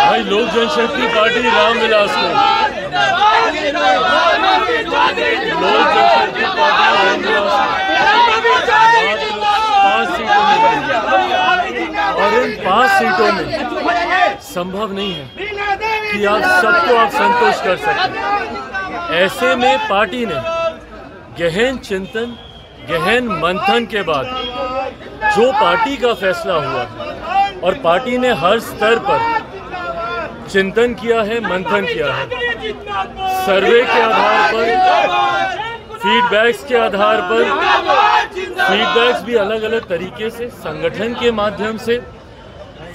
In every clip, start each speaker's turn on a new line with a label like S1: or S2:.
S1: भाई लोक जनशक्ति पार्टी रामविलास को लोक जनशक्ति पार्टी रामविलास 5 सीटों में और इन 5 सीटों में संभव नहीं है कि आप सबको आप संतुष्ट कर सकें। ऐसे में पार्टी ने गहन चिंतन, गहन मंथन के बाद जो पार्टी का फैसला हुआ है और पार्टी ने हर स्तर पर चिंतन किया है, मंथन किया है, सर्वे के आधार पर, फीडबैक्स के आधार पर, फीडबैक्स भी अलग अलग तरीके से, संगठन के माध्यम से,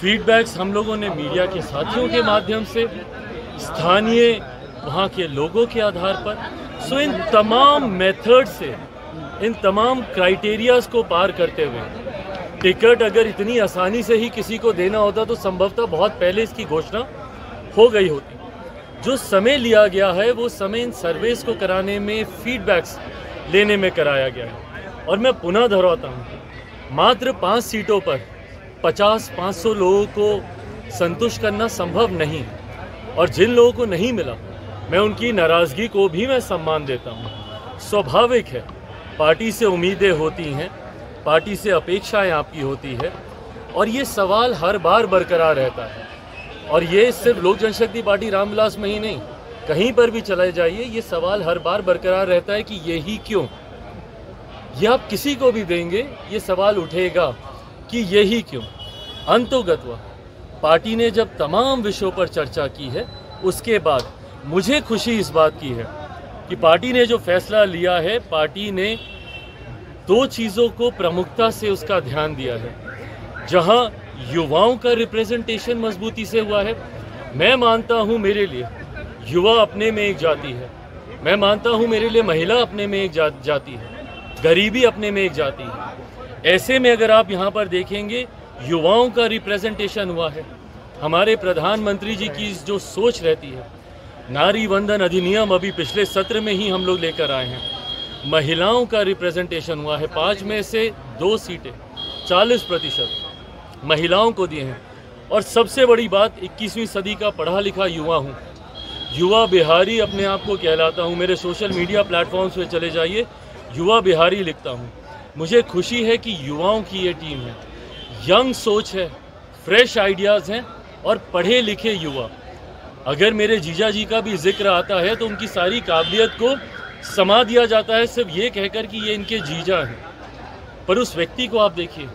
S1: फीडबैक्स हम लोगों ने मीडिया के साथियों के माध्यम से, स्थानीय वहाँ के लोगों के आधार पर। सो इन तमाम मेथड से, इन तमाम क्राइटेरियाज को पार करते हुए टिकट अगर इतनी आसानी से ही किसी को देना होता तो संभवतः बहुत पहले इसकी घोषणा हो गई होती। जो समय लिया गया है वो समय इन सर्वेस को कराने में, फीडबैक्स लेने में कराया गया है। और मैं पुनः दोहराता हूँ, मात्र 5 सीटों पर 50-500 लोगों को संतुष्ट करना संभव नहीं। और जिन लोगों को नहीं मिला, मैं उनकी नाराज़गी को भी मैं सम्मान देता हूँ। स्वाभाविक है, पार्टी से उम्मीदें होती हैं, पार्टी से अपेक्षाएं आपकी होती है और ये सवाल हर बार बरकरार रहता है। और ये सिर्फ लोक जनशक्ति पार्टी रामविलास में ही नहीं, कहीं पर भी चले जाइए, ये सवाल हर बार बरकरार रहता है कि यही क्यों। ये आप किसी को भी देंगे, ये सवाल उठेगा कि यही क्यों। अंतोगत्वा पार्टी ने जब तमाम विषयों पर चर्चा की है, उसके बाद मुझे खुशी इस बात की है कि पार्टी ने जो फैसला लिया है, पार्टी ने 2 चीज़ों को प्रमुखता से उसका ध्यान दिया है। जहां युवाओं का रिप्रेजेंटेशन मजबूती से हुआ है, मैं मानता हूं मेरे लिए युवा अपने में एक जाति है, मैं मानता हूं मेरे लिए महिला अपने में एक जाति है, गरीबी अपने में एक जाति है। ऐसे में अगर आप यहां पर देखेंगे, युवाओं का रिप्रेजेंटेशन हुआ है। हमारे प्रधानमंत्री जी की जो सोच रहती है, नारी वंदन अधिनियम अभी पिछले सत्र में ही हम लोग लेकर आए हैं। महिलाओं का रिप्रेजेंटेशन हुआ है, 5 में से 2 सीटें 40% महिलाओं को दिए हैं। और सबसे बड़ी बात, 21वीं सदी का पढ़ा लिखा युवा हूँ, युवा बिहारी अपने आप को कहलाता हूँ। मेरे सोशल मीडिया प्लेटफॉर्म्स पे चले जाइए, युवा बिहारी लिखता हूँ। मुझे खुशी है कि युवाओं की ये टीम है, यंग सोच है, फ्रेश आइडियाज़ हैं और पढ़े लिखे युवा। अगर मेरे जीजा जी का भी जिक्र आता है तो उनकी सारी काबिलियत को समा दिया जाता है सिर्फ ये कहकर कि ये इनके जीजा हैं। पर उस व्यक्ति को आप देखिए,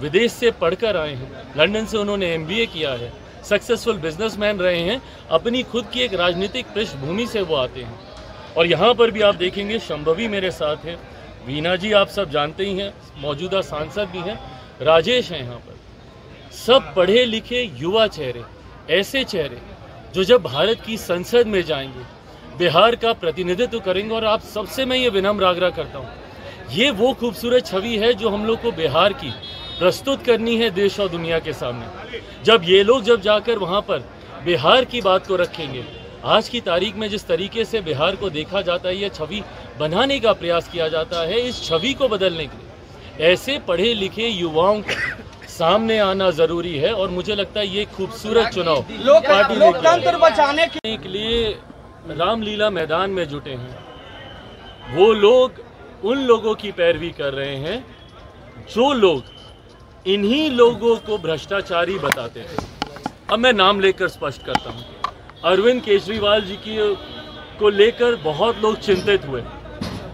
S1: विदेश से पढ़कर आए हैं, लंदन से उन्होंने MBA किया है, सक्सेसफुल बिजनेसमैन रहे हैं, अपनी खुद की एक राजनीतिक पृष्ठभूमि से वो आते हैं। और यहाँ पर भी आप देखेंगे, शंभवी मेरे साथ है, वीना जी आप सब जानते ही हैं, मौजूदा सांसद भी हैं, राजेश हैं यहाँ पर। सब पढ़े लिखे युवा चेहरे, ऐसे चेहरे जो जब भारत की संसद में जाएंगे, बिहार का प्रतिनिधित्व करेंगे। और आप सबसे मैं ये विनम्र आग्रह करता हूँ, ये वो खूबसूरत छवि है जो हम लोग को बिहार की प्रस्तुत करनी है देश और दुनिया के सामने। जब ये लोग जब जाकर वहाँ पर बिहार की बात को रखेंगे, आज की तारीख में जिस तरीके से बिहार को देखा जाता है, ये छवि बनाने का प्रयास किया जाता है, इस छवि को बदलने के लिए ऐसे पढ़े लिखे युवाओं को सामने आना जरूरी है। और मुझे लगता है ये खूबसूरत चुनाव पार्टी लोकतंत्र बचाने के लिए रामलीला मैदान में जुटे हैं। वो लोग उन लोगों की पैरवी कर रहे हैं जो लोग इन्हीं लोगों को भ्रष्टाचारी बताते थे। अब मैं नाम लेकर स्पष्ट करता हूं, अरविंद केजरीवाल जी को लेकर बहुत लोग चिंतित हुए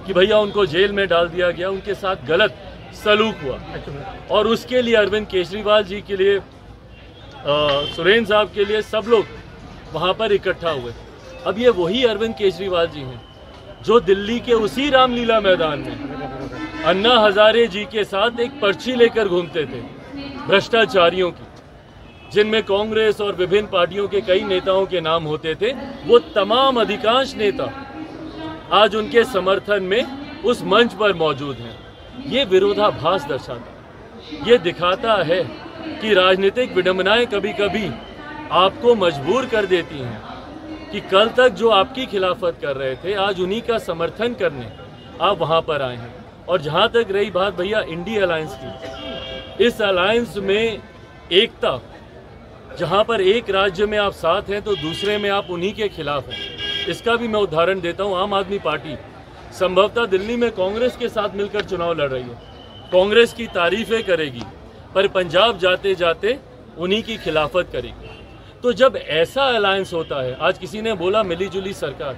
S1: कि भैया उनको जेल में डाल दिया गया, उनके साथ गलत सलूक हुआ। और उसके लिए अरविंद केजरीवाल जी के लिए, सुरेंद्र साहब के लिए सब लोग वहां पर इकट्ठा हुए। अब ये वही अरविंद केजरीवाल जी हैं जो दिल्ली के उसी रामलीला मैदान में अन्ना हजारे जी के साथ एक पर्ची लेकर घूमते थे भ्रष्टाचारियों की, जिनमें कांग्रेस और विभिन्न पार्टियों के कई नेताओं के नाम होते थे। वो तमाम अधिकांश नेता आज उनके समर्थन में उस मंच पर मौजूद हैं। ये विरोधाभास दर्शाता है, ये दिखाता है कि राजनीतिक विडंबनाएं कभी कभी आपको मजबूर कर देती हैं कि कल तक जो आपकी खिलाफत कर रहे थे, आज उन्हीं का समर्थन करने आप वहां पर आए हैं। और जहां तक रही बात भैया इंडी अलायंस की, इस अलायंस में एकता, जहां पर एक राज्य में आप साथ हैं तो दूसरे में आप उन्हीं के खिलाफ हैं। इसका भी मैं उदाहरण देता हूं। आम आदमी पार्टी संभवतः दिल्ली में कांग्रेस के साथ मिलकर चुनाव लड़ रही है, कांग्रेस की तारीफें करेगी, पर पंजाब जाते जाते उन्हीं की खिलाफत करेगी। तो जब ऐसा अलायंस होता है, आज किसी ने बोला मिली जुली सरकार,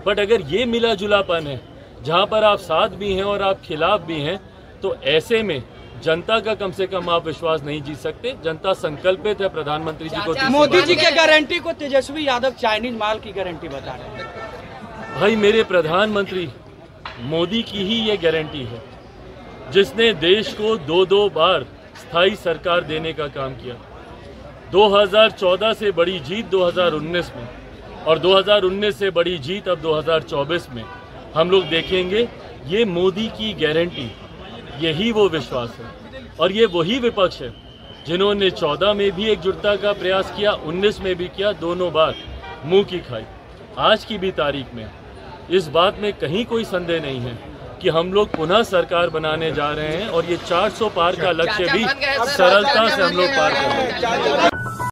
S1: बट अगर ये मिला जुलापन है जहां पर आप साथ भी हैं और आप खिलाफ भी हैं, तो ऐसे में जनता का कम से कम आप विश्वास नहीं जीत सकते। जनता संकल्पित है प्रधानमंत्री जी को।
S2: मोदी जी के गारंटी को तेजस्वी यादव चाइनीज माल की गारंटी बता रहे हैं।
S1: भाई, मेरे प्रधानमंत्री मोदी की ही ये गारंटी है, जिसने देश को दो बार स्थायी सरकार देने का काम किया। 2014 से बड़ी जीत 2019 में, और 2019 से बड़ी जीत अब 2024 में हम लोग देखेंगे। ये मोदी की गारंटी, यही वो विश्वास है। और ये वही विपक्ष है जिन्होंने 14 में भी एकजुटता का प्रयास किया, 19 में भी किया, दोनों बार मुंह की खाई। आज की भी तारीख में इस बात में कहीं कोई संदेह नहीं है कि हम लोग पुनः सरकार बनाने जा रहे हैं, और ये 400 पार का लक्ष्य भी सरलता से हम लोग पार कर रहे हैं।